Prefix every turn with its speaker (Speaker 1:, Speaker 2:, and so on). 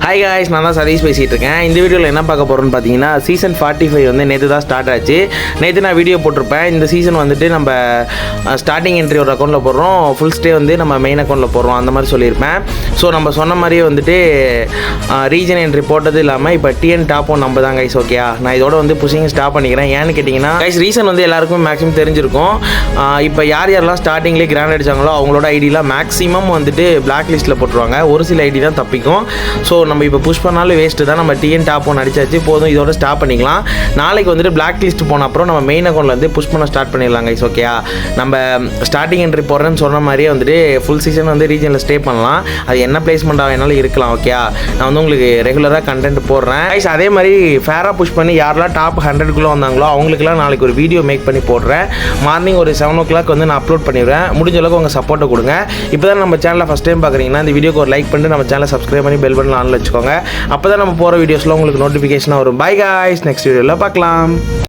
Speaker 1: Hi guys, நான் தான் சதீஷ் பேசிகிட்டு இருக்கேன். இந்த வீடியோவில் என்ன பார்க்க போகிறோன்னு பார்த்தீங்கன்னா, சீசன் 45 வந்து நேற்று தான் ஸ்டார்ட் ஆச்சு. நேற்று நான் வீடியோ போட்டிருப்பேன். இந்த சீசன் வந்துட்டு நம்ம ஸ்டார்டிங் என்ட்ரி ஒரு அக்கௌண்ட்டில் போடுறோம், ஃபுல் ஸ்டே வந்து நம்ம மெயின் அக்கௌண்ட்டில் போடுறோம், அந்த மாதிரி சொல்லியிருப்பேன். ஸோ நம்ம சொன்ன மாதிரியே வந்துட்டு ரீஜன் என்ட்ரி போட்டது இல்லாமல் இப்போ டிஎன் டாப்பும் நம்ம தான் கைஸ். ஓகேயா, நான் இதோட வந்து புஷிங் ஸ்டாப் பண்ணிக்கிறேன். ஏன்னு கேட்டிங்கன்னா கைஸ், ரீசன் வந்து எல்லாருக்கும் மேக்ஸிமம் தெரிஞ்சிருக்கும். இப்போ யாரெல்லாம் ஸ்டார்டிங்லேயே கிராண்ட் அடிச்சாங்களோ அவங்களோட ஐடியெலாம் மேக்ஸிமம் வந்துட்டு பிளாக் லிஸ்ட்டில் போட்டுருவாங்க. ஒரு சில ஐடி தான் தப்பிக்கும். ஸோ நம்ம இப்போ புஷ் பண்ணாலும் வேஸ்ட்டு தான். நம்ம டிஎன் டாப் ஒன்று அடிச்சாச்சு, போதும், இதோட ஸ்டாப் பண்ணிக்கலாம். நாளைக்கு வந்துட்டு பிளாக் லிஸ்ட் போன அப்புறம் நம்ம மெயின் அக்கௌண்ட்டில் வந்து புஷ் பண்ண ஸ்டார்ட் பண்ணிடலாம் கைஸ். ஓகேயா, நம்ம ஸ்டார்டிங் என்ட்ரி போடுறேன்னு சொன்ன மாதிரியே வந்துட்டு ஃபுல் சீசன் வந்து ரீஜனில் ஸ்டே பண்ணலாம். அது என்ன பிளேஸ்மெண்ட்டாக வேணாலும் இருக்கலாம். ஓகேயா, நான் வந்து உங்களுக்கு ரெகுலராக கண்டென்ட் போடுறேன் கைஸ். அதே மாதிரி ஃபேராக புஷ் பண்ணி யாரெல்லாம் டாப் 100க்குள்ளே வந்தாங்களோ அவங்களுக்குலாம் நாளைக்கு ஒரு வீடியோ மேக் பண்ணி போடுறேன். மார்னிங் ஒரு 7 o'clock வந்து நான் அப்லோட் பண்ணிடுவேன். முடிஞ்ச அளவுக்கு உங்கள் சப்போர்ட்டை கொடுங்க. இப்போ தான் நம்ம சேனலை ஃபஸ்ட் டைம் பார்க்குறீங்கன்னா இந்த வீடியோக்கு ஒரு லைக் பண்ணிட்டு நம்ம சேனலை சப்ஸ்கிரைப் பண்ணி பெல் பட்டன் ஆன்ல வச்சுக்கோங்க. அப்போ தான் நம்ம போகிற வீடியோஸில் உங்களுக்கு நோட்டிஃபிகேஷனாக வரும். பை காய்ஸ், நெக்ஸ்ட் வீடியோவில் பார்க்கலாம்.